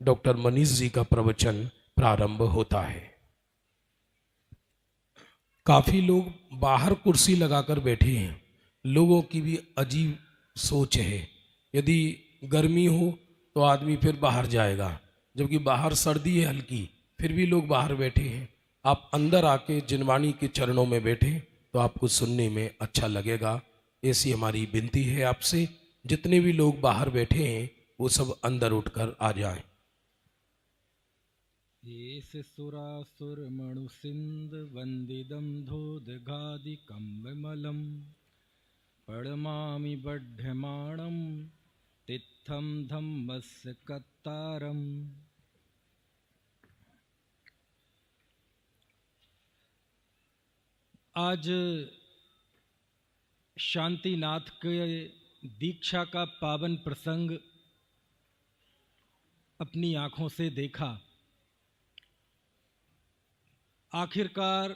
Doctor Manish ji का प्रवचन प्रारंभ होता है। काफ़ी लोग बाहर कुर्सी लगाकर बैठे हैं। लोगों की भी अजीब सोच है। यदि गर्मी हो तो आदमी फिर बाहर जाएगा, जबकि बाहर सर्दी है हल्की, फिर भी लोग बाहर बैठे हैं। आप अंदर आके जिनवाणी के चरणों में बैठे तो आपको सुनने में अच्छा लगेगा। ऐसी हमारी विनती है आपसे। जितने भी लोग बाहर बैठे हैं वो सब अंदर उठकर आ जाएं। येष सुरासुर मणुसिंद वंदिदम धोदघादिकं विमलम पड़मामि बड्ढमाणं तित्थं धम्मस्य कत्तारम। आज शांतिनाथ के दीक्षा का पावन प्रसंग अपनी आँखों से देखा। आखिरकार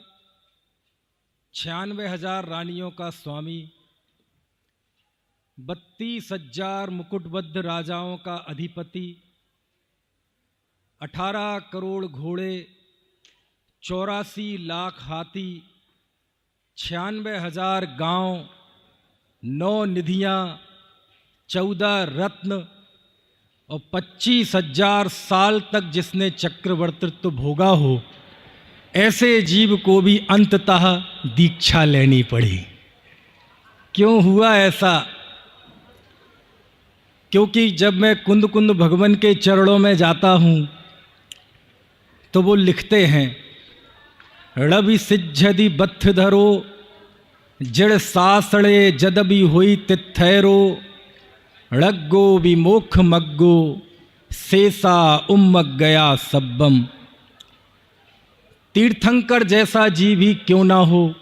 96,000 रानियों का स्वामी, 32,000 मुकुटबद्ध राजाओं का अधिपति, 18 करोड़ घोड़े, 84 लाख हाथी, 96,000 गांव, 9 निधियां, 14 रत्न और 25,000 साल तक जिसने चक्रवर्तित्व भोगा हो, ऐसे जीव को भी अंततः दीक्षा लेनी पड़ी। क्यों हुआ ऐसा? क्योंकि जब मैं कुंद कुंद भगवान के चरणों में जाता हूँ तो वो लिखते हैं, रवि सिज्जदि बत्थ धरो जड़ सासड़े जदबी हुई तिथैरो ड़ग्गो विमोख मग्गो शेषा उम्मग गया सब्बम। तीर्थंकर जैसा जीव ही क्यों ना हो,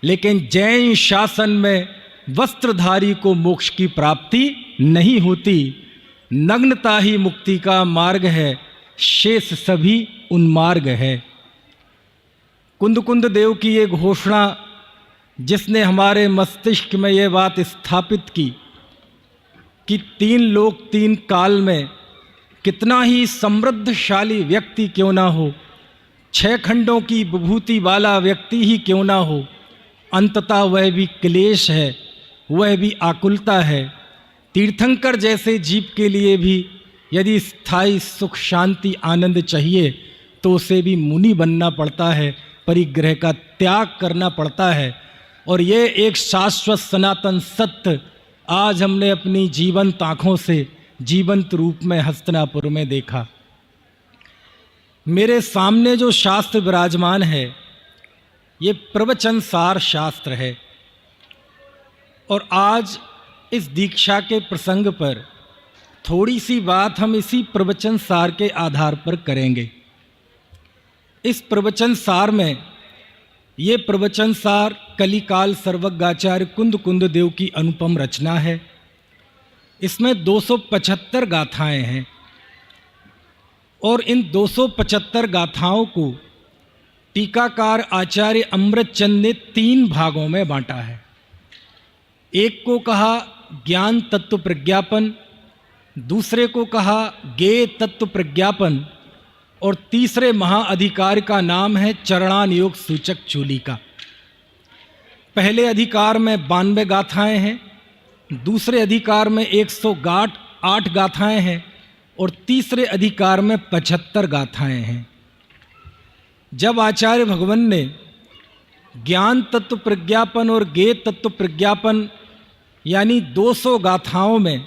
लेकिन जैन शासन में वस्त्रधारी को मोक्ष की प्राप्ति नहीं होती। नग्नता ही मुक्ति का मार्ग है, शेष सभी उन्मार्ग है। कुंद कुंद देव की ये घोषणा, जिसने हमारे मस्तिष्क में ये बात स्थापित की कि 3 लोक 3 काल में कितना ही समृद्धशाली व्यक्ति क्यों ना हो, 6 खंडों की विभूति वाला व्यक्ति ही क्यों ना हो, अंततः वह भी क्लेश है, वह भी आकुलता है। तीर्थंकर जैसे जीव के लिए भी यदि स्थायी सुख शांति आनंद चाहिए तो उसे भी मुनि बनना पड़ता है, परिग्रह का त्याग करना पड़ता है। और ये एक शाश्वत सनातन सत्य आज हमने अपनी जीवंत आँखों से जीवंत रूप में हस्तिनापुर में देखा। मेरे सामने जो शास्त्र विराजमान है ये प्रवचन सार शास्त्र है, और आज इस दीक्षा के प्रसंग पर थोड़ी सी बात हम इसी प्रवचन सार के आधार पर करेंगे। इस प्रवचन सार में ये प्रवचन सार कलिकाल सर्वज्ञाचार्य कुंद कुंद देव की अनुपम रचना है। इसमें 275 गाथाएं हैं और इन 275 गाथाओं को टीकाकार आचार्य अमृतचंद ने 3 भागों में बांटा है। एक को कहा ज्ञान तत्व प्रज्ञापन, दूसरे को कहा ज्ञेय तत्व प्रज्ञापन, और तीसरे महाअधिकार का नाम है चरणान योग सूचक चूलिका। पहले अधिकार में 92 गाथाएं हैं, दूसरे अधिकार में 108 गाथाएं हैं और तीसरे अधिकार में 75 गाथाएं हैं। जब आचार्य भगवान ने ज्ञान तत्व प्रज्ञापन और ज्ञेय तत्व प्रज्ञापन यानी 200 गाथाओं में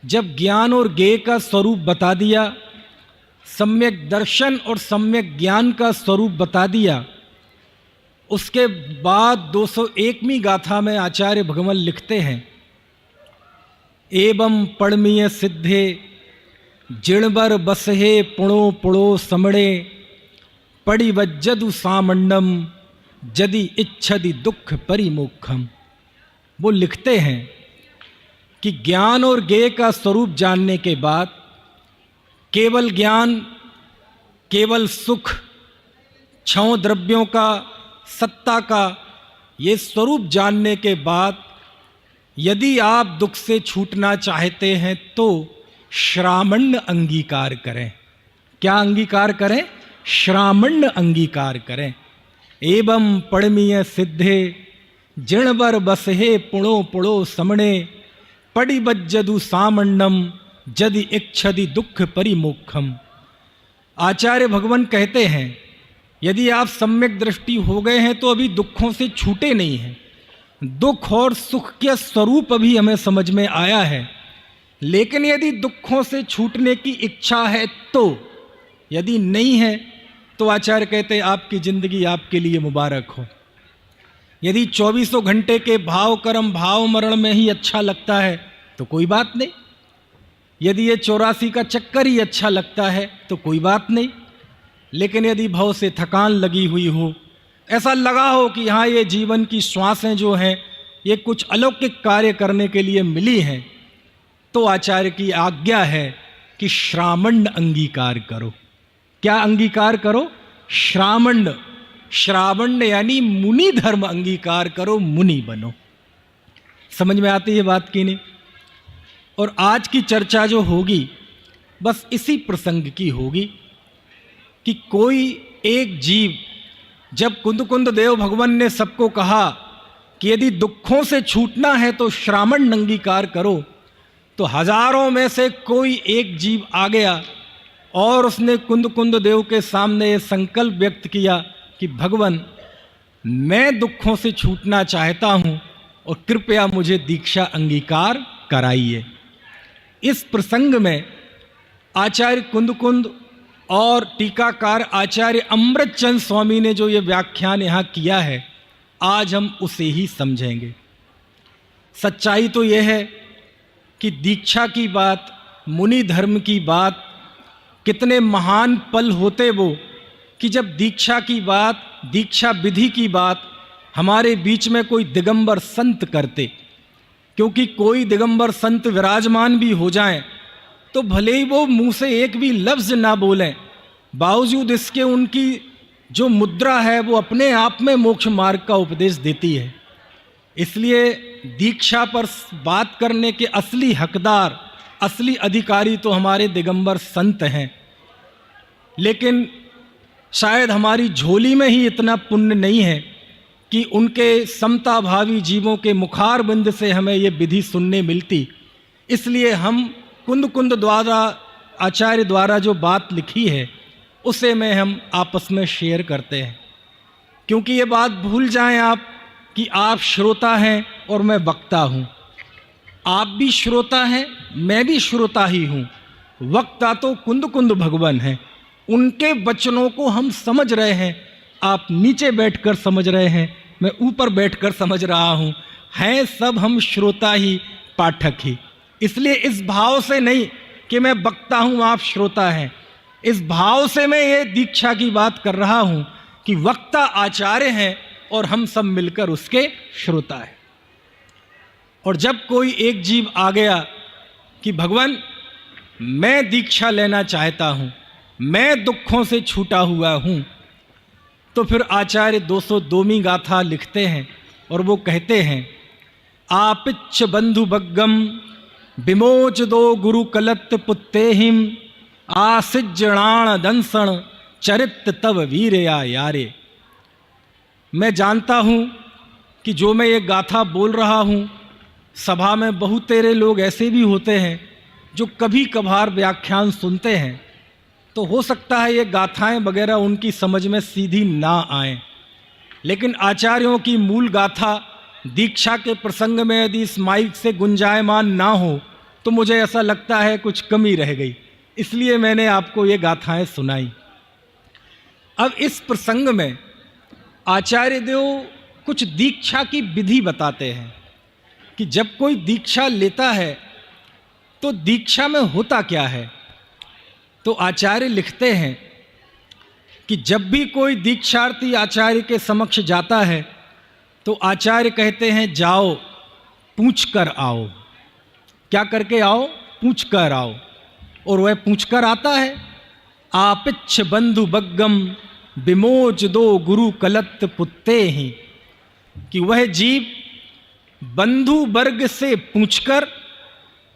जब ज्ञान और ज्ञेय का स्वरूप बता दिया, सम्यक दर्शन और सम्यक ज्ञान का स्वरूप बता दिया, उसके बाद 201वीं गाथा में आचार्य भगवान लिखते हैं, एवं पड़मीय सिद्धे जिणबर बसहे पुणो पुणो समणे पड़ी वज्जदु सामंडम जदि इच्छदि दुख परिमोक्षम। वो लिखते हैं कि ज्ञान और ज्ञेय का स्वरूप जानने के बाद केवल ज्ञान, केवल सुख, 6 द्रव्यों का, सत्ता का ये स्वरूप जानने के बाद यदि आप दुख से छूटना चाहते हैं तो श्रामण्य अंगीकार करें। क्या अंगीकार करें? श्रामण्य अंगीकार करें। एवं पड़मीय सिद्धे जिणवर बसहे पुणो पुणो समणे पड़ी बज्जदु सामण्यम जदि इच्छदि दुख परिमोक्षम। आचार्य भगवान कहते हैं यदि आप सम्यक दृष्टि हो गए हैं तो अभी दुखों से छूटे नहीं हैं। दुख और सुख के स्वरूप अभी हमें समझ में आया है, लेकिन यदि दुखों से छूटने की इच्छा है तो, यदि नहीं है तो आचार्य कहते हैं आपकी जिंदगी आपके लिए मुबारक हो। यदि 24 घंटे के भाव कर्म भाव मरण में ही अच्छा लगता है तो कोई बात नहीं। यदि ये 84 का चक्कर ही अच्छा लगता है तो कोई बात नहीं। लेकिन यदि भव से थकान लगी हुई हो, ऐसा लगा हो कि हाँ ये जीवन की श्वासें जो हैं ये कुछ अलौकिक कार्य करने के लिए मिली हैं, तो आचार्य की आज्ञा है कि श्रामण्य अंगीकार करो। क्या अंगीकार करो? श्रामण्य। श्रावण्य यानी मुनि धर्म अंगीकार करो, मुनि बनो। समझ में आती है बात की नहीं? और आज की चर्चा जो होगी बस इसी प्रसंग की होगी कि कोई एक जीव, जब कुंद देव भगवान ने सबको कहा कि यदि दुखों से छूटना है तो श्रामण्य अंगीकार करो, तो हजारों में से कोई एक जीव आ गया और उसने कुंद देव के सामने ये संकल्प व्यक्त किया कि भगवान मैं दुखों से छूटना चाहता हूँ और कृपया मुझे दीक्षा अंगीकार कराइए। इस प्रसंग में आचार्य कुंद और टीकाकार आचार्य अमृतचंद स्वामी ने जो ये व्याख्यान यहाँ किया है, आज हम उसे ही समझेंगे। सच्चाई तो यह है कि दीक्षा की बात, मुनि धर्म की बात, कितने महान पल होते वो कि जब दीक्षा की बात, दीक्षा विधि की बात हमारे बीच में कोई दिगंबर संत करते। क्योंकि कोई दिगंबर संत विराजमान भी हो जाएं तो भले ही वो मुंह से एक भी लफ्ज ना बोलें, बावजूद इसके उनकी जो मुद्रा है वो अपने आप में मोक्ष मार्ग का उपदेश देती है। इसलिए दीक्षा पर बात करने के असली हकदार, असली अधिकारी तो हमारे दिगंबर संत हैं। लेकिन शायद हमारी झोली में ही इतना पुण्य नहीं है कि उनके समता भावी जीवों के मुखार बिंद से हमें ये विधि सुनने मिलती। इसलिए हम कुंद द्वारा, आचार्य द्वारा जो बात लिखी है उसे में हम आपस में शेयर करते हैं। क्योंकि ये बात भूल जाएं आप कि आप श्रोता हैं और मैं वक्ता हूँ। आप भी श्रोता हैं, मैं भी श्रोता ही हूँ। वक्ता तो कुंद भगवान हैं, उनके वचनों को हम समझ रहे हैं। आप नीचे बैठकर समझ रहे हैं, मैं ऊपर बैठकर समझ रहा हूँ। हैं सब हम श्रोता ही, पाठक ही। इसलिए इस भाव से नहीं कि मैं वक्ता हूँ आप श्रोता हैं, इस भाव से मैं ये दीक्षा की बात कर रहा हूँ कि वक्ता आचार्य हैं और हम सब मिलकर उसके श्रोता हैं। और जब कोई एक जीव आ गया कि भगवान मैं दीक्षा लेना चाहता हूँ, मैं दुखों से छूटा हुआ हूँ, तो फिर आचार्य 202वीं गाथा लिखते हैं और वो कहते हैं आपिच्छ बंधु बग्गम विमोच दो गुरु कलत पुत्तेहिम आसिज्जणाण दंसण चरित तव वीरया यारे। मैं जानता हूँ कि जो मैं ये गाथा बोल रहा हूँ, सभा में बहुत तेरे लोग ऐसे भी होते हैं जो कभी कभार व्याख्यान सुनते हैं, तो हो सकता है ये गाथाएं वगैरह उनकी समझ में सीधी ना आए। लेकिन आचार्यों की मूल गाथा दीक्षा के प्रसंग में यदि इस माइक से गुंजायमान ना हो तो मुझे ऐसा लगता है कुछ कमी रह गई, इसलिए मैंने आपको ये गाथाएं सुनाई। अब इस प्रसंग में आचार्य देव कुछ दीक्षा की विधि बताते हैं कि जब कोई दीक्षा लेता है तो दीक्षा में होता क्या है। तो आचार्य लिखते हैं कि जब भी कोई दीक्षार्थी आचार्य के समक्ष जाता है तो आचार्य कहते हैं जाओ पूछ कर आओ। क्या करके आओ? पूछ कर आओ। और वह पूछ कर आता है। आपिच्छ बंधु बग्गम विमोच दो गुरु कलत पुत्ते ही, कि वह जीव बंधु वर्ग से पूछकर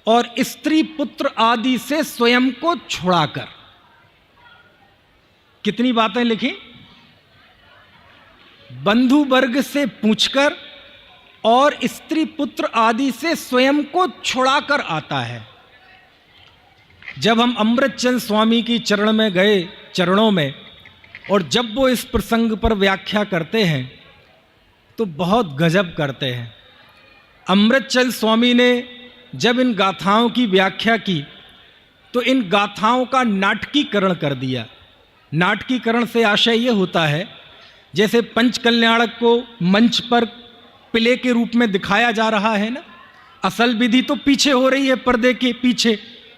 और स्त्री पुत्र आदि से स्वयं को छुड़ाकर। कितनी बातें लिखी? बंधु वर्ग से पूछकर और स्त्री पुत्र आदि से स्वयं को छुड़ाकर आता है। जब हम अमृतचंद स्वामी की चरण में गए, चरणों में, और जब वो इस प्रसंग पर व्याख्या करते हैं तो बहुत गजब करते हैं। अमृतचंद स्वामी ने जब इन गाथाओं की व्याख्या की तो इन गाथाओं का नाटकीकरण कर दिया। नाटकीकरण से आशय ये होता है जैसे पंचकल्याणक को मंच पर प्ले के रूप में दिखाया जा रहा है ना, असल विधि तो पीछे हो रही है, पर्दे के पीछे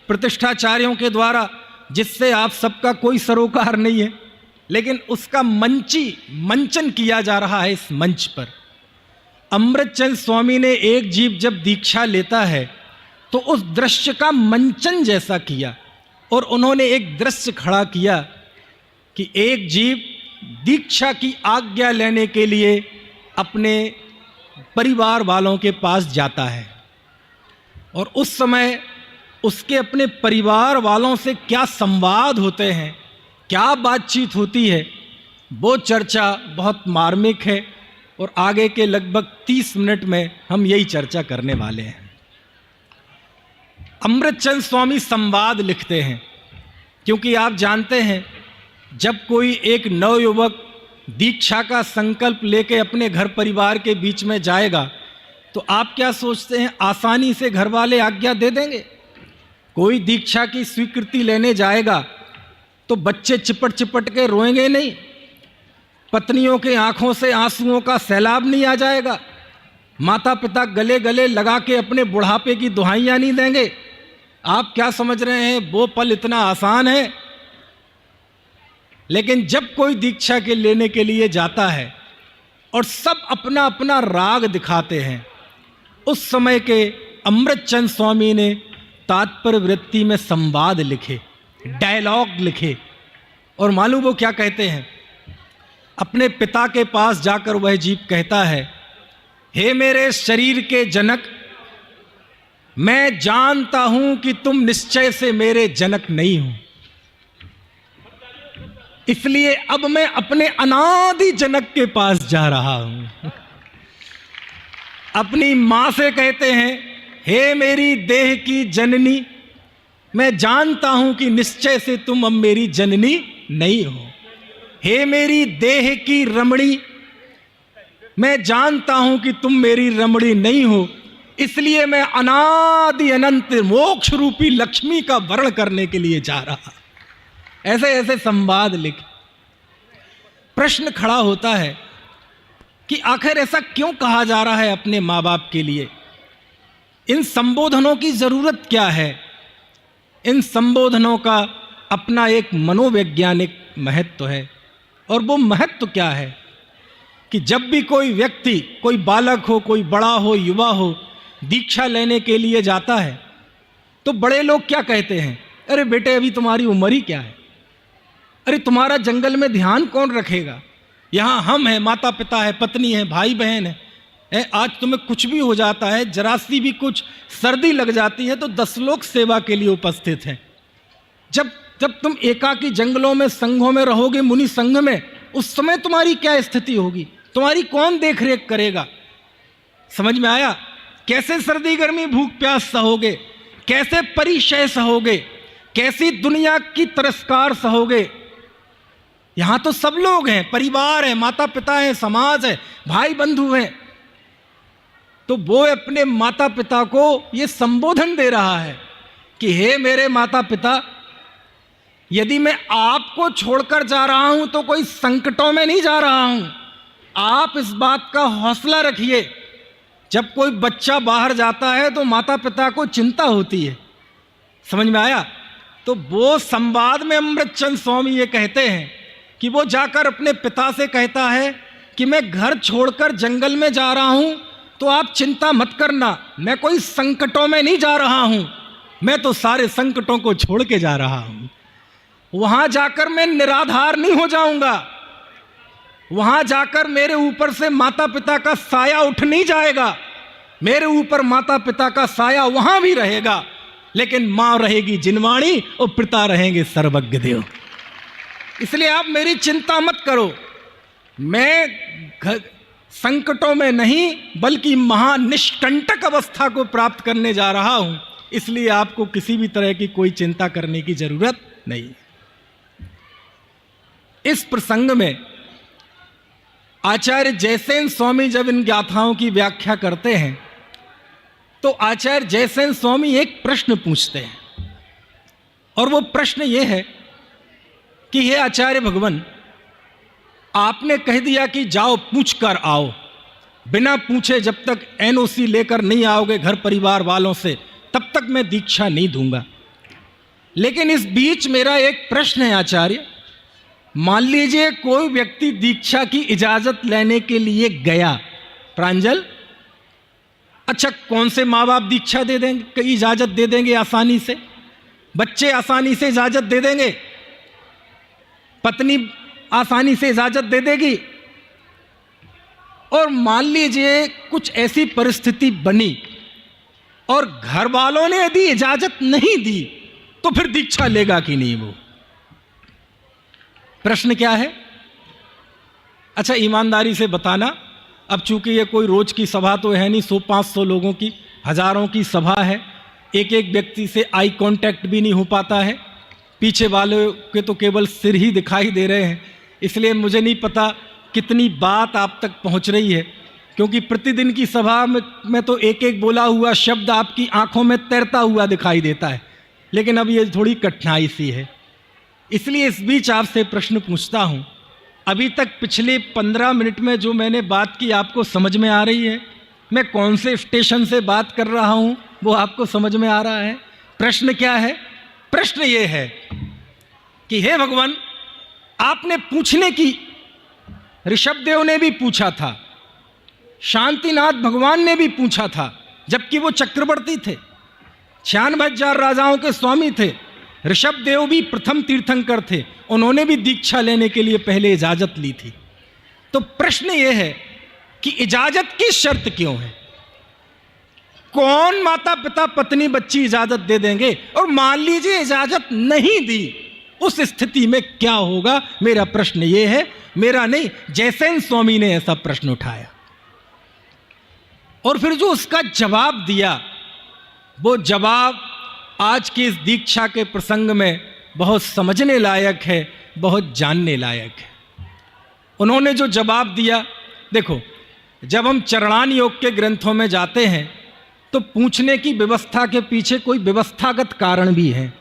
प्रतिष्ठाचार्यों के द्वारा, जिससे आप सबका कोई सरोकार नहीं है, लेकिन उसका मंचन किया जा रहा है इस मंच पर। अमृतचंद स्वामी ने एक जीव जब दीक्षा लेता है तो उस दृश्य का मंचन जैसा किया, और उन्होंने एक दृश्य खड़ा किया कि एक जीव दीक्षा की आज्ञा लेने के लिए अपने परिवार वालों के पास जाता है, और उस समय उसके अपने परिवार वालों से क्या संवाद होते हैं, क्या बातचीत होती है, वो चर्चा बहुत मार्मिक है, और आगे के लगभग 30 मिनट में हम यही चर्चा करने वाले हैं। अमृतचंद स्वामी संवाद लिखते हैं, क्योंकि आप जानते हैं जब कोई एक नवयुवक दीक्षा का संकल्प लेके अपने घर परिवार के बीच में जाएगा तो आप क्या सोचते हैं, आसानी से घर वाले आज्ञा दे देंगे? कोई दीक्षा की स्वीकृति लेने जाएगा तो बच्चे चिपट चिपट के रोएंगे नहीं, पत्नियों के आंखों से आंसुओं का सैलाब नहीं आ जाएगा, माता पिता गले गले लगा के अपने बुढ़ापे की दुहाइयां नहीं देंगे। आप क्या समझ रहे हैं वो पल इतना आसान है? लेकिन जब कोई दीक्षा के लेने के लिए जाता है और सब अपना अपना राग दिखाते हैं, उस समय के अमृतचंद स्वामी ने तात्पर्य वृत्ति में संवाद लिखे, डायलॉग लिखे, और मालूम वो क्या कहते हैं? अपने पिता के पास जाकर वह जीव कहता है, हे मेरे शरीर के जनक, मैं जानता हूं कि तुम निश्चय से मेरे जनक नहीं हो, इसलिए अब मैं अपने अनादि जनक के पास जा रहा हूं। अपनी मां से कहते हैं, हे मेरी देह की जननी, मैं जानता हूं कि निश्चय से तुम अब मेरी जननी नहीं हो। हे मेरी देह की रमणी, मैं जानता हूं कि तुम मेरी रमणी नहीं हो, इसलिए मैं अनादि अनंत मोक्ष रूपी लक्ष्मी का वर्ण करने के लिए जा रहा। ऐसे ऐसे संवाद लिख। प्रश्न खड़ा होता है कि आखिर ऐसा क्यों कहा जा रहा है अपने माँ बाप के लिए? इन संबोधनों की जरूरत क्या है? इन संबोधनों का अपना एक मनोवैज्ञानिक महत्व है, और वो महत्व क्या है कि जब भी कोई व्यक्ति, कोई बालक हो, कोई बड़ा हो, युवा हो, दीक्षा लेने के लिए जाता है तो बड़े लोग क्या कहते हैं? अरे बेटे, अभी तुम्हारी उम्र ही क्या है, अरे तुम्हारा जंगल में ध्यान कौन रखेगा, यहाँ हम हैं, माता पिता है, पत्नी है, भाई बहन है, आज तुम्हें कुछ भी हो जाता है, जरा सी भी कुछ सर्दी लग जाती है तो 10 लोग सेवा के लिए उपस्थित हैं। जब तुम एकाकी जंगलों में, संघों में रहोगे, मुनि संघ में, उस समय तुम्हारी क्या स्थिति होगी, तुम्हारी कौन देख रेख करेगा? समझ में आया? कैसे सर्दी गर्मी भूख प्यास सहोगे, कैसे परिचय सहोगे, कैसी दुनिया की तिरस्कार सहोगे? यहां तो सब लोग हैं, परिवार है, माता पिता है, समाज है, भाई बंधु हैं। तो वो अपने माता पिता को ये संबोधन दे रहा है कि हे मेरे माता पिता, यदि मैं आपको छोड़कर जा रहा हूं तो कोई संकटों में नहीं जा रहा हूं। आप इस बात का हौसला रखिए। जब कोई बच्चा बाहर जाता है तो माता पिता को चिंता होती है। समझ में आया? तो वो संवाद में अमृतचंद स्वामी ये कहते हैं कि वो जाकर अपने पिता से कहता है कि मैं घर छोड़कर जंगल में जा रहा हूं, तो आप चिंता मत करना, मैं कोई संकटों में नहीं जा रहा हूं, मैं तो सारे संकटों को छोड़ के जा रहा हूं। वहां जाकर मैं निराधार नहीं हो जाऊंगा, वहां जाकर मेरे ऊपर से माता पिता का साया उठ नहीं जाएगा, मेरे ऊपर माता पिता का साया वहां भी रहेगा, लेकिन मां रहेगी जिनवाणी और पिता रहेंगे सर्वज्ञ देव। इसलिए आप मेरी चिंता मत करो, मैं संकटों में नहीं बल्कि महानिष्कंटक अवस्था को प्राप्त करने जा रहा हूं, इसलिए आपको किसी भी तरह की कोई चिंता करने की जरूरत नहीं। इस प्रसंग में आचार्य जयसेन स्वामी जब इन गाथाओं की व्याख्या करते हैं तो आचार्य जयसेन स्वामी एक प्रश्न पूछते हैं, और वो प्रश्न ये है कि हे आचार्य भगवान, आपने कह दिया कि जाओ पूछ कर आओ, बिना पूछे जब तक एनओसी लेकर नहीं आओगे घर परिवार वालों से तब तक मैं दीक्षा नहीं दूंगा। लेकिन इस बीच मेरा एक प्रश्न है आचार्य, मान लीजिए कोई व्यक्ति दीक्षा की इजाजत लेने के लिए गया, प्रांजल, अच्छा कौन से माँ बाप दीक्षा दे देंगे, इजाजत दे देंगे आसानी से? बच्चे आसानी से इजाजत दे देंगे? पत्नी आसानी से इजाजत दे देगी? और मान लीजिए कुछ ऐसी परिस्थिति बनी और घर वालों ने यदि इजाजत नहीं दी तो फिर दीक्षा लेगा कि नहीं वो? प्रश्न क्या है? अच्छा ईमानदारी से बताना, अब चूंकि ये कोई रोज की सभा तो है नहीं, 100-500 लोगों की, हजारों की सभा है, एक एक व्यक्ति से आई कांटेक्ट भी नहीं हो पाता है, पीछे वाले के तो केवल सिर ही दिखाई दे रहे हैं, इसलिए मुझे नहीं पता कितनी बात आप तक पहुंच रही है, क्योंकि प्रतिदिन की सभा में तो एक एक बोला हुआ शब्द आपकी आंखों में तैरता हुआ दिखाई देता है, लेकिन अब ये थोड़ी कठिनाई सी है, इसलिए इस बीच आपसे प्रश्न पूछता हूं। अभी तक पिछले 15 मिनट में जो मैंने बात की आपको समझ में आ रही है? मैं कौन से स्टेशन से बात कर रहा हूं वो आपको समझ में आ रहा है? प्रश्न क्या है? प्रश्न ये है कि हे भगवान, आपने पूछने की, ऋषभदेव ने भी पूछा था, शांतिनाथ भगवान ने भी पूछा था, जबकि वो चक्रवर्ती थे, 96,000 राजाओं के स्वामी थे, ऋषभदेव भी प्रथम तीर्थंकर थे, उन्होंने भी दीक्षा लेने के लिए पहले इजाजत ली थी। तो प्रश्न यह है कि इजाजत की शर्त क्यों है? कौन माता पिता पत्नी बच्ची इजाजत दे देंगे? और मान लीजिए इजाजत नहीं दी, उस स्थिति में क्या होगा? मेरा प्रश्न यह है, मेरा नहीं, जयसेन स्वामी ने ऐसा प्रश्न उठाया और फिर जो उसका जवाब दिया, वो जवाब आज की इस दीक्षा के प्रसंग में बहुत समझने लायक है, बहुत जानने लायक है। उन्होंने जो जवाब दिया, देखो, जब हम चरणान योग के ग्रंथों में जाते हैं तो पूछने की व्यवस्था के पीछे कोई व्यवस्थागत कारण भी है,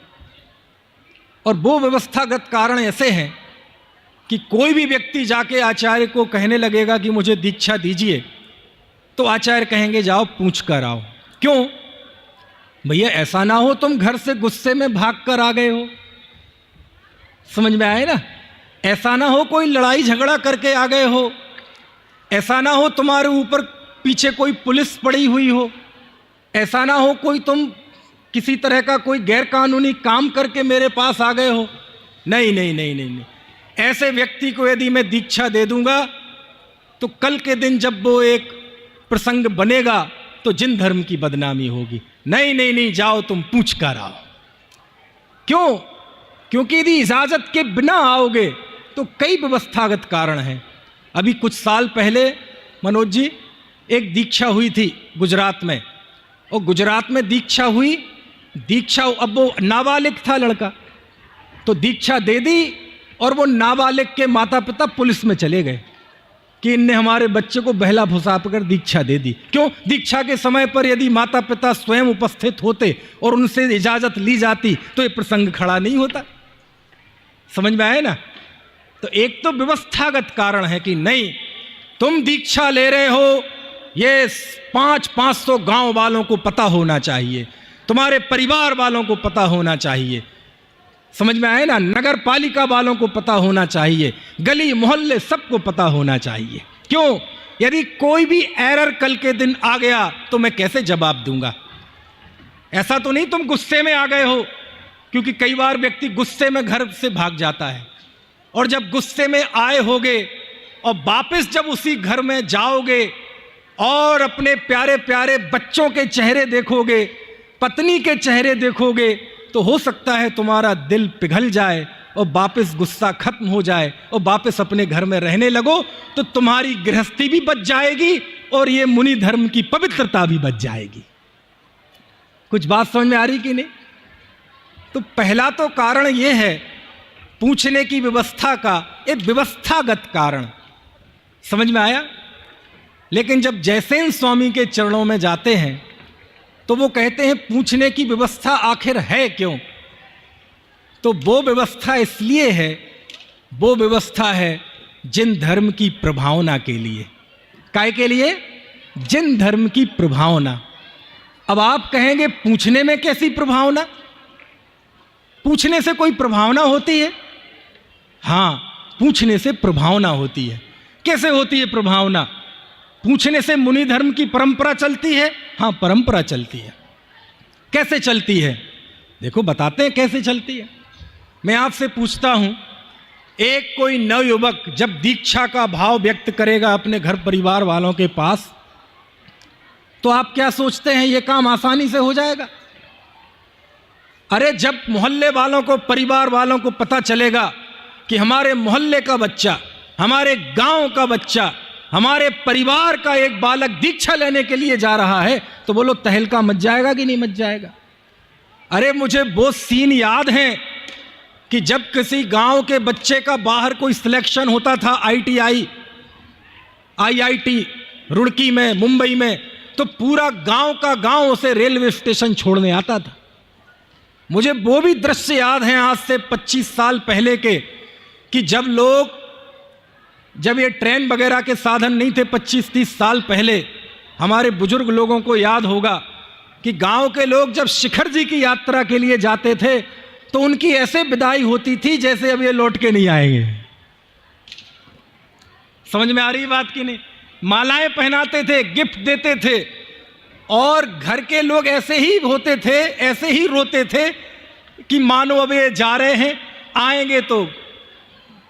और वो व्यवस्थागत कारण ऐसे हैं कि कोई भी व्यक्ति जाके आचार्य को कहने लगेगा कि मुझे दीक्षा दीजिए, तो आचार्य कहेंगे जाओ पूछ कर आओ। क्यों? भैया ऐसा ना हो तुम घर से गुस्से में भाग कर आ गए हो, समझ में आए ना? ऐसा ना हो कोई लड़ाई झगड़ा करके आ गए हो, ऐसा ना हो तुम्हारे ऊपर पीछे कोई पुलिस पड़ी हुई हो, ऐसा ना हो कोई तुम किसी तरह का कोई गैरकानूनी काम करके मेरे पास आ गए हो। नहीं नहीं नहीं नहीं नहीं, ऐसे व्यक्ति को यदि मैं दीक्षा दे दूंगा तो कल के दिन जब वो एक प्रसंग बनेगा तो जिन धर्म की बदनामी होगी। नहीं नहीं नहीं, जाओ तुम पूछ कर आओ। क्यों? क्योंकि यदि इजाजत के बिना आओगे तो कई व्यवस्थागत कारण हैं। अभी कुछ साल पहले मनोज जी एक दीक्षा हुई थी गुजरात में, और गुजरात में दीक्षा हुई, दीक्षा, अब वो नाबालिग था लड़का, तो दीक्षा दे दी और वो नाबालिग के माता पिता पुलिस में चले गए कि इनने हमारे बच्चे को बहला फुसा कर दीक्षा दे दी। क्यों? दीक्षा के समय पर यदि माता पिता स्वयं उपस्थित होते और उनसे इजाजत ली जाती तो ये प्रसंग खड़ा नहीं होता। समझ में आए ना? तो एक तो व्यवस्थागत कारण है कि नहीं, तुम दीक्षा ले रहे हो, ये 500 गांव वालों को पता होना चाहिए, तुम्हारे परिवार वालों को पता होना चाहिए, समझ में आए ना? नगर पालिका वालों को पता होना चाहिए, गली मोहल्ले सबको पता होना चाहिए। क्यों? यदि कोई भी एरर कल के दिन आ गया तो मैं कैसे जवाब दूंगा? ऐसा तो नहीं तुम गुस्से में आ गए हो, क्योंकि कई बार व्यक्ति गुस्से में घर से भाग जाता है, और जब गुस्से में आए होगे और वापस जब उसी घर में जाओगे और अपने प्यारे प्यारे बच्चों के चेहरे देखोगे पत्नी के चेहरे देखोगे तो हो सकता है तुम्हारा दिल पिघल जाए और वापस गुस्सा खत्म हो जाए और वापस अपने घर में रहने लगो, तो तुम्हारी गृहस्थी भी बच जाएगी और ये मुनि धर्म की पवित्रता भी बच जाएगी। कुछ बात समझ में आ रही कि नहीं? तो पहला तो कारण ये है पूछने की व्यवस्था का, एक व्यवस्थागत कारण, समझ में आया। लेकिन जब जयसेन स्वामी के चरणों में जाते हैं तो वो कहते हैं पूछने की व्यवस्था आखिर है क्यों? तो वो व्यवस्था इसलिए है, वो व्यवस्था है जिन धर्म की प्रभावना के लिए। काय के लिए? जिन धर्म की प्रभावना। अब आप कहेंगे पूछने में कैसी प्रभावना? पूछने से कोई प्रभावना होती है? हाँ, पूछने से प्रभावना होती है। कैसे होती है प्रभावना? पूछने से मुनि धर्म की परंपरा चलती है। हाँ, परंपरा चलती है। कैसे चलती है? देखो बताते हैं कैसे चलती है। मैं आपसे पूछता हूं, एक कोई नवयुवक जब दीक्षा का भाव व्यक्त करेगा अपने घर परिवार वालों के पास, तो आप क्या सोचते हैं ये काम आसानी से हो जाएगा? अरे जब मोहल्ले वालों को, परिवार वालों को पता चलेगा कि हमारे मोहल्ले का बच्चा, हमारे गांव का बच्चा, हमारे परिवार का एक बालक दीक्षा लेने के लिए जा रहा है, तो बोलो तहलका मच जाएगा कि नहीं मच जाएगा? अरे मुझे वो सीन याद है कि जब किसी गांव के बच्चे का बाहर कोई सिलेक्शन होता था, ITI, IIT रुड़की में, मुंबई में, तो पूरा गांव का गांव उसे रेलवे स्टेशन छोड़ने आता था। मुझे वो भी दृश्य याद हैं आज से 25 साल पहले के, कि जब ये ट्रेन वगैरह के साधन नहीं थे 25-30 साल पहले, हमारे बुजुर्ग लोगों को याद होगा कि गांव के लोग जब शिखर जी की यात्रा के लिए जाते थे तो उनकी ऐसे विदाई होती थी जैसे अब ये लौट के नहीं आएंगे। समझ में आ रही बात की नहीं? मालाएं पहनाते थे, गिफ्ट देते थे, और घर के लोग ऐसे ही होते थे, ऐसे ही रोते थे कि मानो अब ये जा रहे हैं, आएंगे तो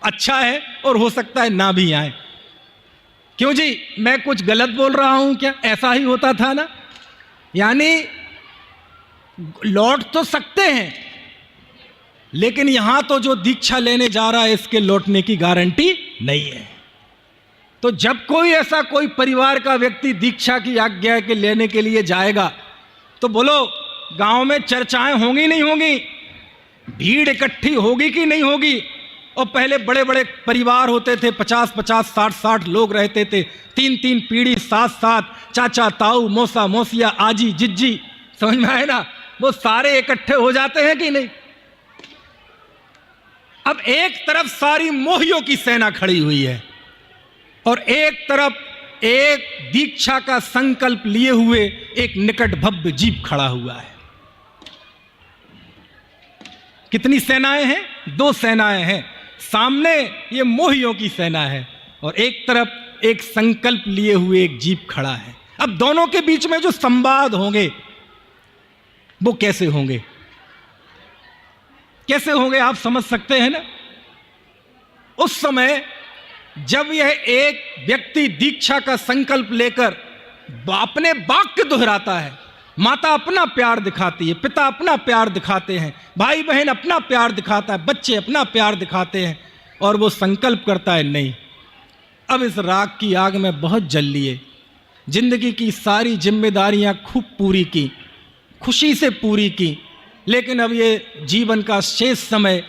अच्छा है और हो सकता है ना भी आए। क्यों जी, मैं कुछ गलत बोल रहा हूं क्या? ऐसा ही होता था ना। यानी लौट तो सकते हैं, लेकिन यहां तो जो दीक्षा लेने जा रहा है इसके लौटने की गारंटी नहीं है। तो जब कोई ऐसा कोई परिवार का व्यक्ति दीक्षा की आज्ञा के लेने के लिए जाएगा, तो बोलो गांव में चर्चाएं होंगी नहीं होंगी, भीड़ इकट्ठी होगी कि नहीं होगी? और पहले बड़े बड़े परिवार होते थे, 50-50, 60-60 लोग रहते थे, 3-3 पीढ़ी साथ, चाचा ताऊ, मौसा मौसिया, आजी जिज्जी, समझ में आए ना? वो सारे इकट्ठे हो जाते हैं कि नहीं? अब एक तरफ सारी मोहियों की सेना खड़ी हुई है और एक तरफ एक दीक्षा का संकल्प लिए हुए एक निकट भव्य जीप खड़ा हुआ है। कितनी सेनाएं हैं? 2 सेनाएं हैं। सामने ये मोहियों की सेना है और एक तरफ एक संकल्प लिए हुए एक जीप खड़ा है। अब दोनों के बीच में जो संवाद होंगे वो कैसे होंगे? कैसे होंगे आप समझ सकते हैं ना। उस समय जब यह एक व्यक्ति दीक्षा का संकल्प लेकर अपने वाक्य दोहराता है, माता अपना प्यार दिखाती है, पिता अपना प्यार दिखाते हैं, भाई बहन अपना प्यार दिखाता है, बच्चे अपना प्यार दिखाते हैं, और वो संकल्प करता है नहीं, अब इस राग की आग में बहुत जल लिए, जिंदगी की सारी जिम्मेदारियां खूब पूरी की, खुशी से पूरी की, लेकिन अब ये जीवन का शेष समय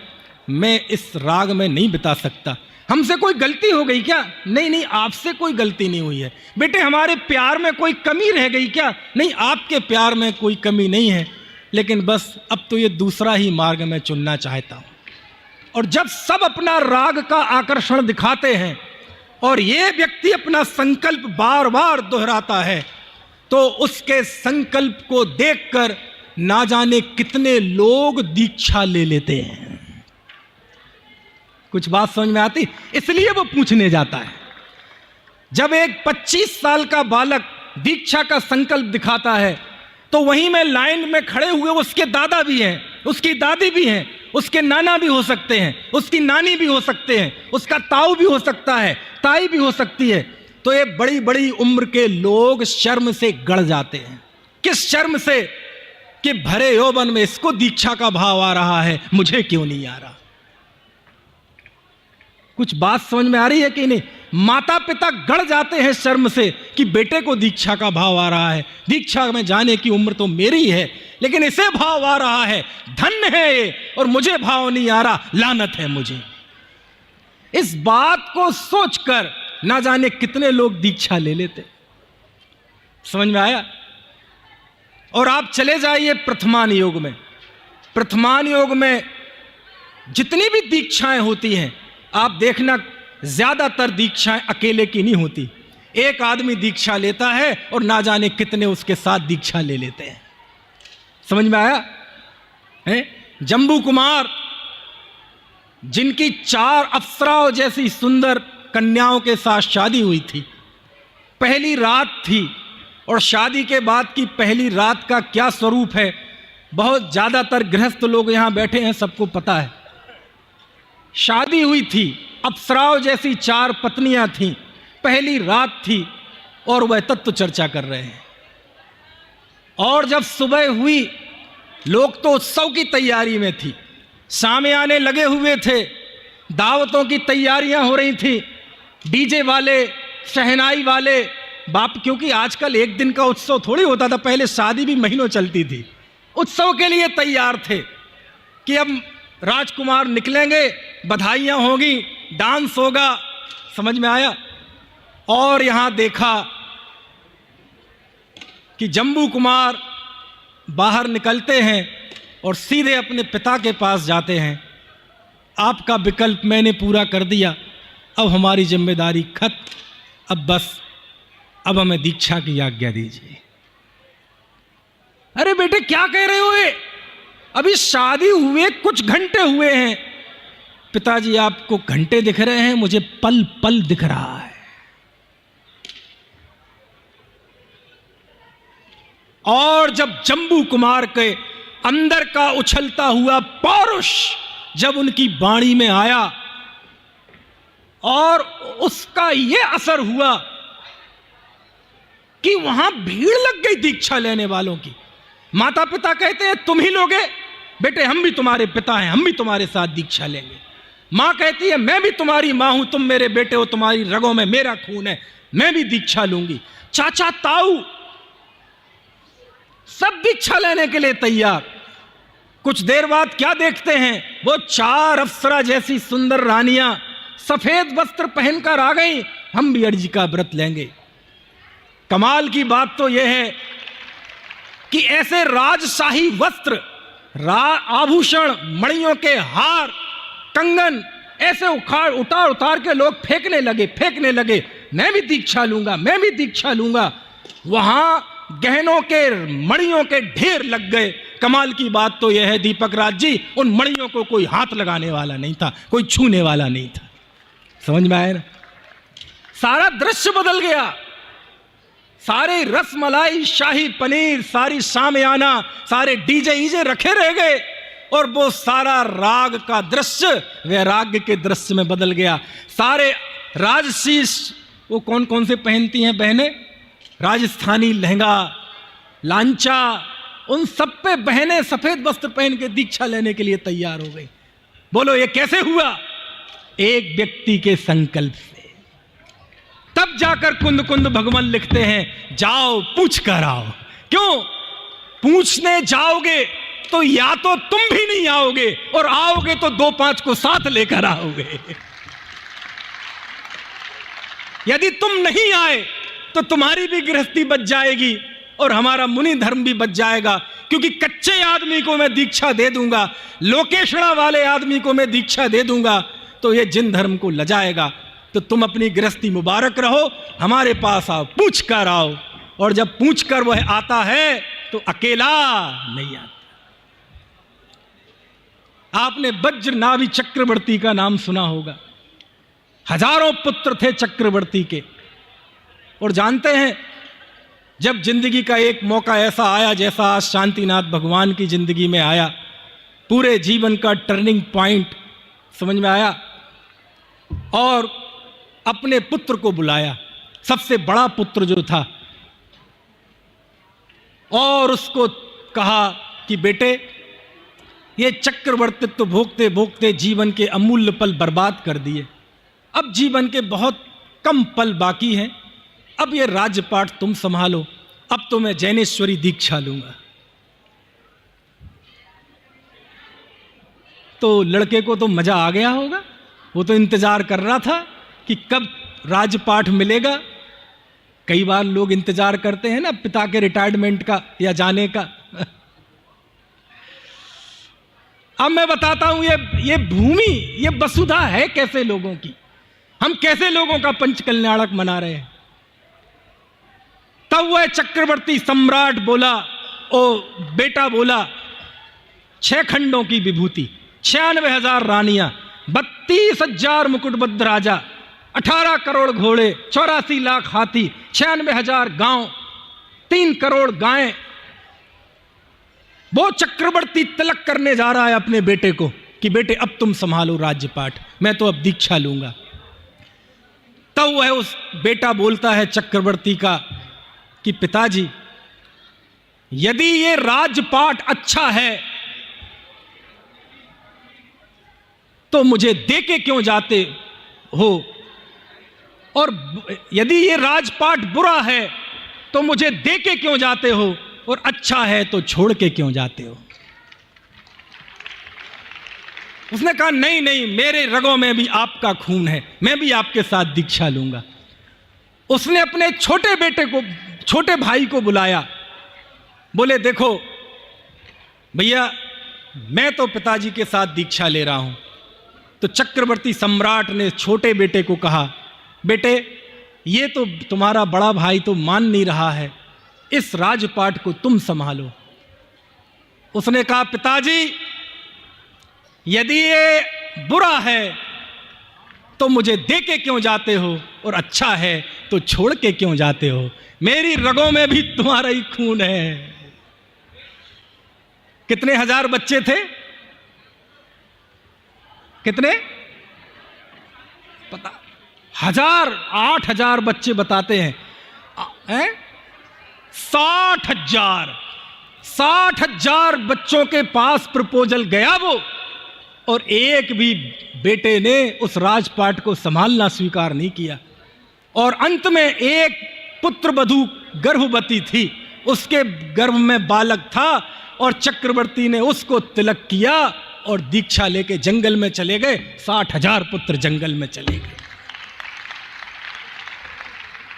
मैं इस राग में नहीं बिता सकता। हमसे कोई गलती हो गई क्या? नहीं नहीं, आपसे कोई गलती नहीं हुई है। बेटे हमारे प्यार में कोई कमी रह गई क्या? नहीं, आपके प्यार में कोई कमी नहीं है, लेकिन बस अब तो ये दूसरा ही मार्ग मैं चुनना चाहता हूं। और जब सब अपना राग का आकर्षण दिखाते हैं और ये व्यक्ति अपना संकल्प बार बार दोहराता है, तो उसके संकल्प को देखकर ना जाने कितने लोग दीक्षा ले लेते हैं। कुछ बात समझ में आती? इसलिए वो पूछने जाता है। जब एक 25 साल का बालक दीक्षा का संकल्प दिखाता है, तो वहीं में लाइन में खड़े हुए उसके दादा भी हैं, उसकी दादी भी हैं, उसके नाना भी हो सकते हैं, उसकी नानी भी हो सकते हैं, उसका ताऊ भी हो सकता है, ताई भी हो सकती है। तो ये बड़ी बड़ी उम्र के लोग शर्म से गड़ जाते हैं। किस शर्म से? कि भरे यौवन में इसको दीक्षा का भाव आ रहा है, मुझे क्यों नहीं आ रहा। कुछ बात समझ में आ रही है कि नहीं? माता पिता गड़ जाते हैं शर्म से कि बेटे को दीक्षा का भाव आ रहा है, दीक्षा में जाने की उम्र तो मेरी है, लेकिन इसे भाव आ रहा है, धन्य है ये, और मुझे भाव नहीं आ रहा, लानत है मुझे। इस बात को सोचकर ना जाने कितने लोग दीक्षा ले लेते। समझ में आया? और आप चले जाइए प्रथमान योग में। प्रथमान योग में जितनी भी दीक्षाएं होती हैं, आप देखना ज्यादातर दीक्षाएं अकेले की नहीं होती। एक आदमी दीक्षा लेता है और ना जाने कितने उसके साथ दीक्षा ले लेते हैं। समझ में आया है? जम्बू कुमार, जिनकी 4 अप्सराओं जैसी सुंदर कन्याओं के साथ शादी हुई थी, पहली रात थी, और शादी के बाद की पहली रात का क्या स्वरूप है, बहुत ज्यादातर गृहस्थ लोग यहां बैठे हैं, सबको पता है। शादी हुई थी, अप्सराओं जैसी 4 पत्नियां थीं, पहली रात थी, और वह तत्व चर्चा कर रहे हैं। और जब सुबह हुई, लोग तो उत्सव की तैयारी में थी, सामियाने लगे हुए थे, दावतों की तैयारियां हो रही थी, डीजे वाले, शहनाई वाले, बाप, क्योंकि आजकल एक दिन का उत्सव थोड़ी होता था, पहले शादी भी महीनों चलती थी। उत्सव के लिए तैयार थे कि अब राजकुमार निकलेंगे, बधाइयां होगी, डांस होगा। समझ में आया? और यहां देखा कि जम्बू कुमार बाहर निकलते हैं और सीधे अपने पिता के पास जाते हैं। आपका विकल्प मैंने पूरा कर दिया, अब हमारी जिम्मेदारी खत्म, अब बस, अब हमें दीक्षा की आज्ञा दीजिए। अरे बेटे क्या कह रहे हो? ये अभी शादी हुए कुछ घंटे हुए हैं। पिताजी आपको घंटे दिख रहे हैं, मुझे पल पल दिख रहा है। और जब जम्बू कुमार के अंदर का उछलता हुआ पौरुष जब उनकी वाणी में आया, और उसका यह असर हुआ कि वहां भीड़ लग गई दीक्षा लेने वालों की। माता पिता कहते हैं तुम ही लोगे? बेटे हम भी तुम्हारे पिता हैं, हम भी तुम्हारे साथ दीक्षा लेंगे। मां कहती है मैं भी तुम्हारी मां हूं, तुम मेरे बेटे हो, तुम्हारी रगों में मेरा खून है, मैं भी दीक्षा लूंगी। चाचा ताऊ सब दीक्षा लेने के लिए तैयार। कुछ देर बाद क्या देखते हैं, वो 4 अप्सरा जैसी सुंदर रानियां सफेद वस्त्र पहनकर आ गई, हम भी अर्जी का व्रत लेंगे। कमाल की बात तो यह है कि ऐसे राजशाही वस्त्र, आभूषण, मणियों के हार, कंगन ऐसे उतार उतार के लोग फेंकने लगे, मैं भी दीक्षा लूंगा, मैं भी दीक्षा लूंगा। वहां गहनों के, मणियों के ढेर लग गए। कमाल की बात तो यह है दीपक राज जी, उन मणियों को कोई हाथ लगाने वाला नहीं था, कोई छूने वाला नहीं था। समझ में आया ना? सारा दृश्य बदल गया। सारे रसमलाई, शाही पनीर, सारी शामियाना, सारे डीजे ईजे रखे रह गए, और वो सारा राग का दृश्य वैराग्य के दृश्य में बदल गया। सारे राजशीष, वो कौन कौन से पहनती हैं बहनें? राजस्थानी लहंगा, लांचा, उन सब पे बहनें सफेद वस्त्र पहन के दीक्षा लेने के लिए तैयार हो गई। बोलो ये कैसे हुआ? एक व्यक्ति के संकल्प से। तब जाकर कुंद कुंद भगवान लिखते हैं जाओ पूछ कर आओ। क्यों? पूछने जाओगे तो या तो तुम भी नहीं आओगे, और आओगे तो 2-5 को साथ लेकर आओगे। यदि तुम नहीं आए तो तुम्हारी भी गृहस्थी बच जाएगी और हमारा मुनि धर्म भी बच जाएगा। क्योंकि कच्चे आदमी को मैं दीक्षा दे दूंगा, लोकेशणा वाले आदमी को मैं दीक्षा दे दूंगा, तो ये जिन धर्म को लजाएगा। तो तुम अपनी गृहस्थी मुबारक रहो, हमारे पास आओ, पूछ कर आओ। और जब पूछ कर वह आता है तो अकेला नहीं आता। आपने वज्र नाभि चक्रवर्ती का नाम सुना होगा। हजारों पुत्र थे चक्रवर्ती के। और जानते हैं, जब जिंदगी का एक मौका ऐसा आया जैसा आज शांतिनाथ भगवान की जिंदगी में आया, पूरे जीवन का टर्निंग पॉइंट, समझ में आया, और अपने पुत्र को बुलाया, सबसे बड़ा पुत्र जो था, और उसको कहा कि बेटे, ये चक्रवर्तित्व भोगते भोगते जीवन के अमूल्य पल बर्बाद कर दिए, अब जीवन के बहुत कम पल बाकी हैं, अब ये राज्यपाठ तुम संभालो, अब तो मैं जैनेश्वरी दीक्षा लूंगा। तो लड़के को तो मजा आ गया होगा, वो तो इंतजार कर रहा था कि कब राजपाठ मिलेगा। कई बार लोग इंतजार करते हैं ना पिता के रिटायरमेंट का या जाने का। अब मैं बताता हूं ये भूमि, ये वसुधा है कैसे लोगों की, हम कैसे लोगों का पंच कल्याणक मना रहे हैं। तब वह चक्रवर्ती सम्राट बोला, ओ बेटा बोला, 6 खंडों की विभूति, 96,000 रानियां, 32,000 मुकुटबद्ध राजा, 18 करोड़ घोड़े, 84 लाख हाथी, 96,000 गांव, 3 करोड़ गायें, वो चक्रवर्ती तिलक करने जा रहा है अपने बेटे को कि बेटे अब तुम संभालो राज्यपाठ, मैं तो अब दीक्षा लूंगा। तब वह उस बेटा बोलता है चक्रवर्ती का कि पिताजी, यदि ये राजपाठ अच्छा है तो मुझे दे के क्यों जाते हो, और यदि ये राजपाठ बुरा है तो मुझे दे के क्यों जाते हो, और अच्छा है तो छोड़ के क्यों जाते हो। उसने कहा नहीं नहीं, मेरे रगों में भी आपका खून है, मैं भी आपके साथ दीक्षा लूंगा। उसने अपने छोटे बेटे को, छोटे भाई को बुलाया, बोले देखो भैया, मैं तो पिताजी के साथ दीक्षा ले रहा हूं। तो चक्रवर्ती सम्राट ने छोटे बेटे को कहा, बेटे ये तो तुम्हारा बड़ा भाई तो मान नहीं रहा है, इस राजपाठ को तुम संभालो। उसने कहा पिताजी, यदि ये बुरा है तो मुझे दे के क्यों जाते हो, और अच्छा है तो छोड़ के क्यों जाते हो, मेरी रगों में भी तुम्हारा ही खून है। कितने हजार बच्चे थे, कितने पता, 8,000 बच्चे बताते हैं, 60,000 बच्चों के पास प्रपोजल गया वो, और एक भी बेटे ने उस राजपाठ को संभालना स्वीकार नहीं किया। और अंत में एक पुत्र वधू गर्भवती थी, उसके गर्भ में बालक था, और चक्रवर्ती ने उसको तिलक किया और दीक्षा लेके जंगल में चले गए। 60,000 पुत्र जंगल में चले गए।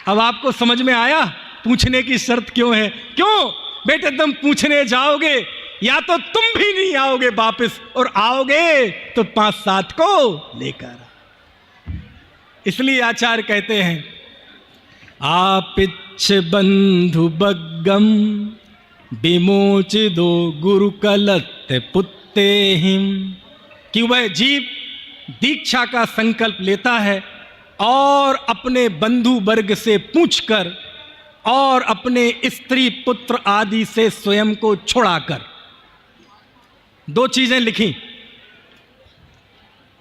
अब आपको समझ में आया पूछने की शर्त क्यों है। क्यों बेटे, तुम पूछने जाओगे या तो तुम भी नहीं आओगे वापस, और आओगे तो 5-7 को लेकर। इसलिए आचार्य कहते हैं, आपिच्छ बंधु बग्गम विमोचिदो गुरुकलत पुत्ते हिम, कि वह जीव दीक्षा का संकल्प लेता है और अपने बंधु वर्ग से पूछकर और अपने स्त्री पुत्र आदि से स्वयं को छुड़ाकर। 2 चीजें लिखी।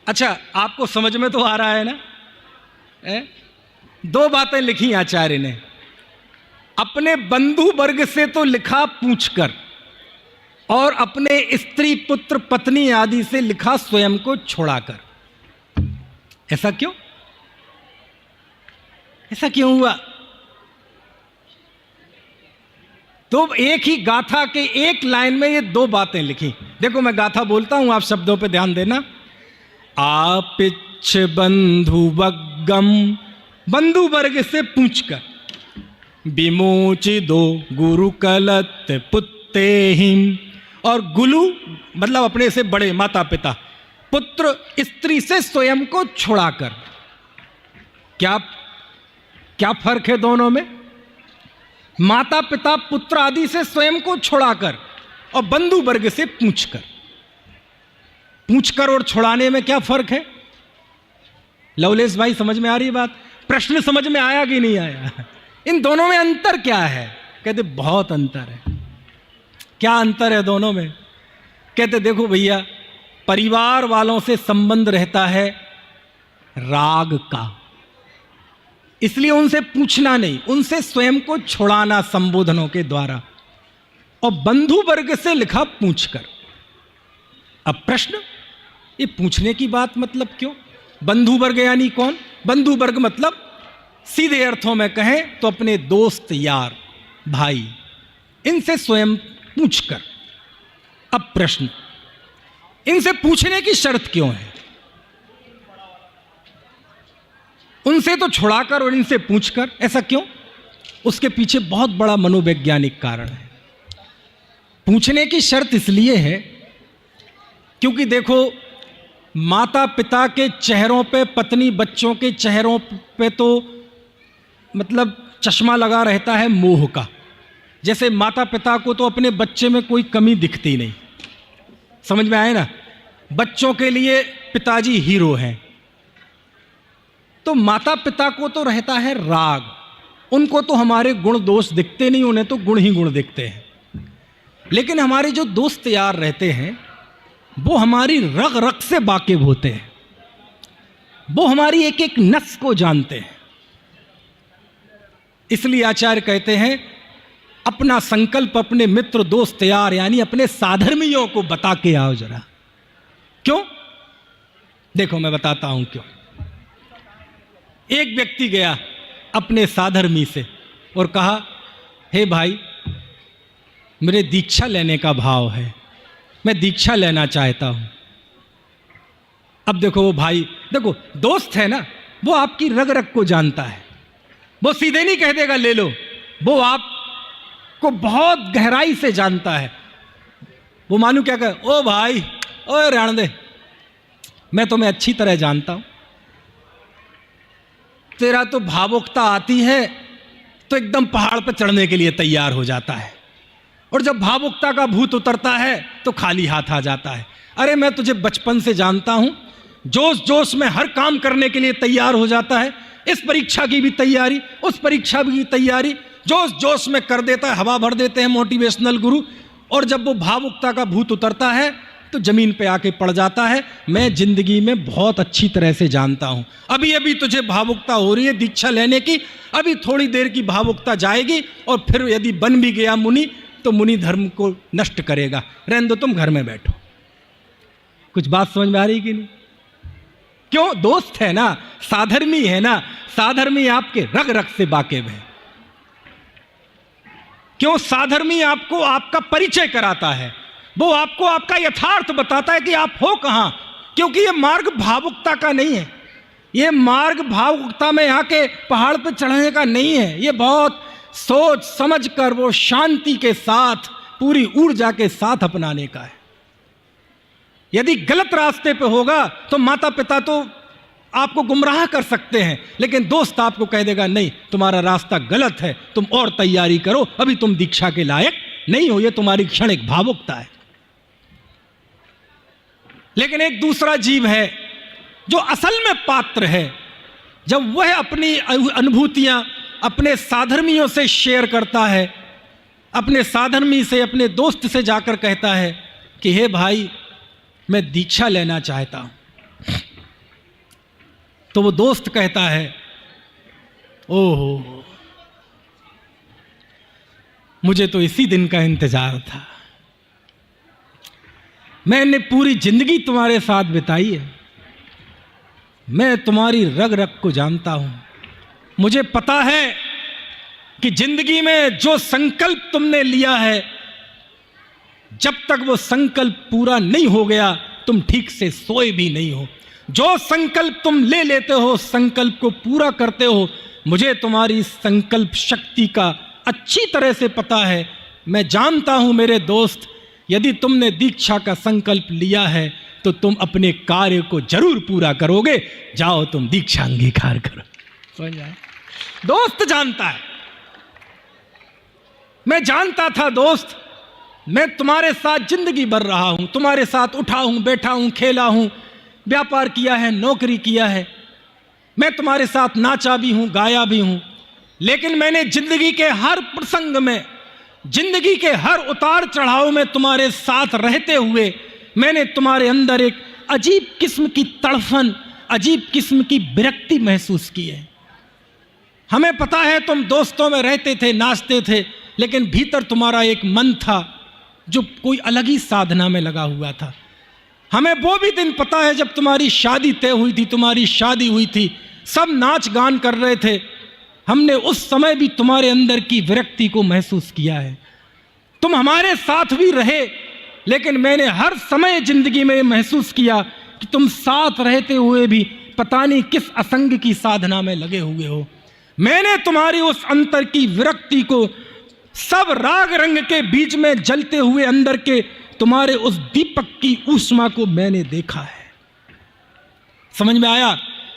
अच्छा, आपको समझ में तो आ रहा है ना? 2 बातें लिखी आचार्य ने। अपने बंधु वर्ग से तो लिखा पूछकर, और अपने स्त्री पुत्र पत्नी आदि से लिखा स्वयं को छुड़ाकर। ऐसा क्यों? ऐसा क्यों हुआ? तो एक ही गाथा के एक लाइन में ये 2 बातें लिखी। देखो मैं गाथा बोलता हूं, आप शब्दों पे ध्यान देना। आपिच्छ बंधु वग्गम, बंधु वर्ग से पूछकर, विमोचिदो गुरुकलत पुत्ते हिम, और गुरु मतलब अपने से बड़े माता पिता, पुत्र स्त्री से स्वयं को छुड़ाकर। क्या फर्क है दोनों में? माता पिता पुत्र आदि से स्वयं को छुड़ाकर, और बंधु वर्ग से पूछकर और छुड़ाने में क्या फर्क है? लवलेश भाई समझ में आ रही बात? प्रश्न समझ में आया कि नहीं आया? इन दोनों में अंतर क्या है? कहते बहुत अंतर है। क्या अंतर है दोनों में? कहते देखो भैया, परिवार वालों से संबंध रहता है राग का, इसलिए उनसे पूछना नहीं, उनसे स्वयं को छुड़ाना संबोधनों के द्वारा। और बंधु वर्ग से लिखा पूछकर। अब प्रश्न, ये पूछने की बात मतलब क्यों? बंधु वर्ग यानी कौन? बंधु वर्ग मतलब सीधे अर्थों में कहें तो अपने दोस्त, यार, भाई, इनसे स्वयं पूछकर। अब प्रश्न, इनसे पूछने की शर्त क्यों है? उनसे तो छुड़ाकर और इनसे पूछकर, ऐसा क्यों? उसके पीछे बहुत बड़ा मनोवैज्ञानिक कारण है। पूछने की शर्त इसलिए है क्योंकि देखो, माता पिता के चेहरों पे, पत्नी बच्चों के चेहरों पे तो मतलब चश्मा लगा रहता है मोह का। जैसे माता पिता को तो अपने बच्चे में कोई कमी दिखती नहीं। समझ में आए ना? बच्चों के लिए पिताजी हीरो हैं, तो माता पिता को तो रहता है राग। उनको तो हमारे गुण दोष दिखते नहीं, उन्हें तो गुण ही गुण दिखते हैं। लेकिन हमारे जो दोस्त यार रहते हैं वो हमारी रग रग से वाकिफ होते हैं, वो हमारी एक एक नस को जानते हैं। इसलिए आचार्य कहते हैं अपना संकल्प अपने मित्र दोस्त यार यानी अपने साधर्मियों को बता के आओ जरा। क्यों? देखो मैं बताता हूं क्यों। एक व्यक्ति गया अपने साधर्मी से और कहा, हे भाई, मेरे दीक्षा लेने का भाव है, मैं दीक्षा लेना चाहता हूं। अब देखो वो भाई, देखो दोस्त है ना, वो आपकी रग रग को जानता है। वो सीधे नहीं कह देगा ले लो, वो आपको बहुत गहराई से जानता है। वो मानो क्या कहे, ओ भाई, ओ रहने दे, मैं तुम्हें अच्छी तरह जानता हूं, तेरा तो भावुकता आती है तो एकदम पहाड़ पर चढ़ने के लिए तैयार हो जाता है, और जब भावुकता का भूत उतरता है तो खाली हाथ आ जाता है। अरे मैं तुझे बचपन से जानता हूं, जोश जोश में हर काम करने के लिए तैयार हो जाता है। इस परीक्षा की भी तैयारी, उस परीक्षा की तैयारी, जोश जोश में कर देता है, हवा भर देते हैं मोटिवेशनल गुरु, और जब वो भावुकता का भूत उतरता है तो जमीन पे आके पड़ जाता है। मैं जिंदगी में बहुत अच्छी तरह से जानता हूं, अभी अभी तुझे भावुकता हो रही है दीक्षा लेने की, अभी थोड़ी देर की भावुकता जाएगी और फिर यदि बन भी गया मुनि तो मुनि धर्म को नष्ट करेगा। रहने दो, तुम घर में बैठो। कुछ बात समझ में आ रही कि नहीं? क्यों? दोस्त है ना, साधर्मी है ना, साधर्मी आपके रग रग से वाकिफ है। क्यों? साधर्मी आपको आपका परिचय कराता है, वो आपको आपका यथार्थ बताता है कि आप हो कहां। क्योंकि ये मार्ग भावुकता का नहीं है, ये मार्ग भावुकता में आके पहाड़ पर चढ़ने का नहीं है। ये बहुत सोच समझ कर वो शांति के साथ, पूरी ऊर्जा के साथ अपनाने का है। यदि गलत रास्ते पे होगा तो माता पिता तो आपको गुमराह कर सकते हैं, लेकिन दोस्त आपको कह देगा नहीं, तुम्हारा रास्ता गलत है, तुम और तैयारी करो, अभी तुम दीक्षा के लायक नहीं हो, ये तुम्हारी क्षणिक भावुकता है। लेकिन एक दूसरा जीव है जो असल में पात्र है। जब वह अपनी अनुभूतियां अपने साधर्मियों से शेयर करता है, अपने साधर्मी से, अपने दोस्त से जाकर कहता है कि हे भाई, मैं दीक्षा लेना चाहता हूं, तो वो दोस्त कहता है, ओहो, मुझे तो इसी दिन का इंतजार था, मैंने पूरी जिंदगी तुम्हारे साथ बिताई है, मैं तुम्हारी रग रग को जानता हूं, मुझे पता है कि जिंदगी में जो संकल्प तुमने लिया है, जब तक वो संकल्प पूरा नहीं हो गया तुम ठीक से सोए भी नहीं हो। जो संकल्प तुम ले लेते हो, संकल्प को पूरा करते हो। मुझे तुम्हारी संकल्प शक्ति का अच्छी तरह से पता है। मैं जानता हूं मेरे दोस्त, यदि तुमने दीक्षा का संकल्प लिया है तो तुम अपने कार्य को जरूर पूरा करोगे। जाओ तुम दीक्षा अंगीकार करो। समझ आए? दोस्त जानता है। मैं जानता था दोस्त, मैं तुम्हारे साथ जिंदगी भर रहा हूं, तुम्हारे साथ उठा हूं, बैठा हूं, खेला हूं, व्यापार किया है, नौकरी किया है, मैं तुम्हारे साथ नाचा भी हूं, गाया भी हूं, लेकिन मैंने जिंदगी के हर प्रसंग में, जिंदगी के हर उतार चढ़ाव में तुम्हारे साथ रहते हुए मैंने तुम्हारे अंदर एक अजीब किस्म की तड़फन, अजीब किस्म की विरक्ति महसूस की है। हमें पता है तुम दोस्तों में रहते थे, नाचते थे, लेकिन भीतर तुम्हारा एक मन था जो कोई अलग ही साधना में लगा हुआ था। हमें वो भी दिन पता है जब तुम्हारी शादी तय हुई थी, तुम्हारी शादी हुई थी, सब नाच गान कर रहे थे। हमने उस समय भी तुम्हारे अंदर की विरक्ति को महसूस किया है। तुम हमारे साथ भी रहे, लेकिन मैंने हर समय जिंदगी में महसूस किया कि तुम साथ रहते हुए भी पता नहीं किस असंग की साधना में लगे हुए हो। मैंने तुम्हारी उस अंतर की विरक्ति को, सब राग रंग के बीच में जलते हुए अंदर के तुम्हारे उस दीपक की ऊष्मा को मैंने देखा है। समझ में आया?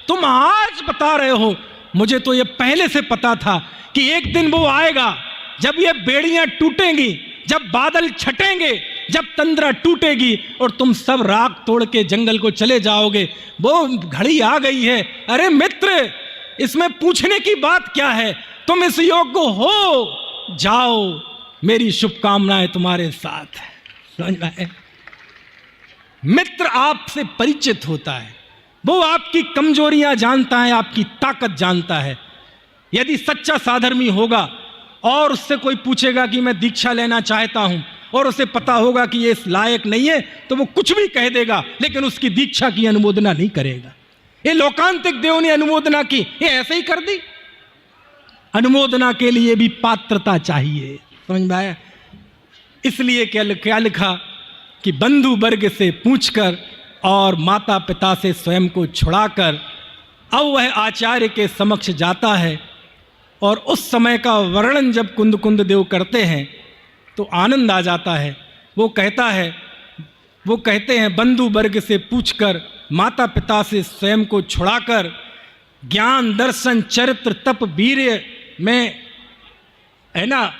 तुम आज बता रहे हो, मुझे तो ये पहले से पता था कि एक दिन वो आएगा जब ये बेड़ियां टूटेंगी, जब बादल छटेंगे, जब तंद्रा टूटेगी और तुम सब राग तोड़ के जंगल को चले जाओगे। वो घड़ी आ गई है। अरे मित्र, इसमें पूछने की बात क्या है? तुम इस योग्य हो, जाओ, मेरी शुभकामनाएं तुम्हारे साथ है। समझ में आए? मित्र आपसे परिचित होता है, वो आपकी कमजोरियां जानता है, आपकी ताकत जानता है। यदि सच्चा साधर्मी होगा और उससे कोई पूछेगा कि मैं दीक्षा लेना चाहता हूं और उसे पता होगा कि ये इस लायक नहीं है, तो वो कुछ भी कह देगा, लेकिन उसकी दीक्षा की अनुमोदना नहीं करेगा। ये लोकांतिक देव ने अनुमोदना की, ये ऐसे ही कर दी। अनुमोदना के लिए भी पात्रता चाहिए। समझ में आया? इसलिए क्या लिखा कि बंधु वर्ग से पूछकर और माता पिता से स्वयं को छुड़ाकर अब वह आचार्य के समक्ष जाता है। और उस समय का वर्णन जब कुंद कुंद देव करते हैं तो आनंद आ जाता है। वो कहते हैं बंधु वर्ग से पूछकर, माता पिता से स्वयं को छुड़ाकर, ज्ञान दर्शन चरित्र तप वीर्य में, है ना,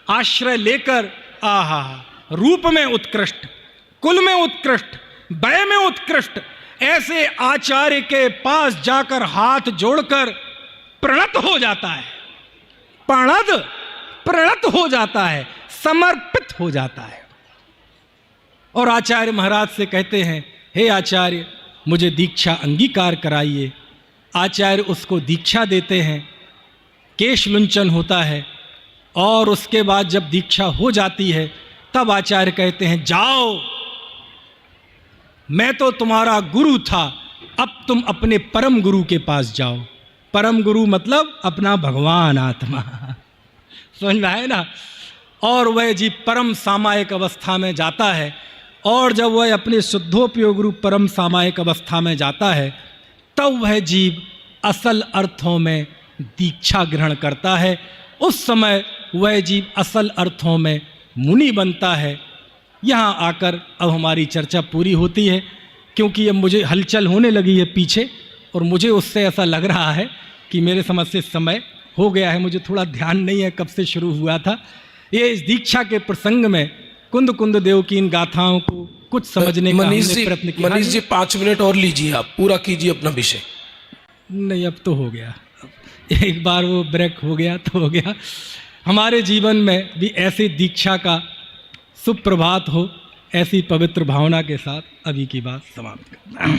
आश्रय लेकर, आहा, रूप में उत्कृष्ट, कुल में उत्कृष्ट, वय में उत्कृष्ट, ऐसे आचार्य के पास जाकर हाथ जोड़कर प्रणत हो जाता है। प्रणत हो जाता है, समर्पित हो जाता है। और आचार्य महाराज से कहते हैं, हे आचार्य, मुझे दीक्षा अंगीकार कराइए। आचार्य उसको दीक्षा देते हैं। केश लुंचन होता है और उसके बाद जब दीक्षा हो जाती है तब आचार्य कहते हैं, जाओ, मैं तो तुम्हारा गुरु था, अब तुम अपने परम गुरु के पास जाओ। परम गुरु मतलब अपना भगवान आत्मा। समझ में आए ना? और वह जीव परम सामायिक अवस्था में जाता है। और जब वह अपने शुद्धोपयोग रूप परम सामायिक अवस्था में जाता है तब वह जीव असल अर्थों में दीक्षा ग्रहण करता है। उस समय वह जीव असल अर्थों में मुनि बनता है। यहाँ आकर अब हमारी चर्चा पूरी होती है, क्योंकि अब मुझे हलचल होने लगी है पीछे और मुझे उससे ऐसा लग रहा है कि मेरे समझ से समय हो गया है। मुझे थोड़ा ध्यान नहीं है कब से शुरू हुआ था। ये इस दीक्षा के प्रसंग में कुंद कुंद देव की इन गाथाओं को कुछ समझने का हमने प्रयत्न किया। मनीष जी 5 मिनट और लीजिए, आप पूरा कीजिए अपना विषय। नहीं, अब तो हो गया, एक बार वो ब्रेक हो गया तो हो गया। हमारे जीवन में भी ऐसी दीक्षा का सुप्रभात हो, ऐसी पवित्र भावना के साथ अभी की बात समाप्त करना।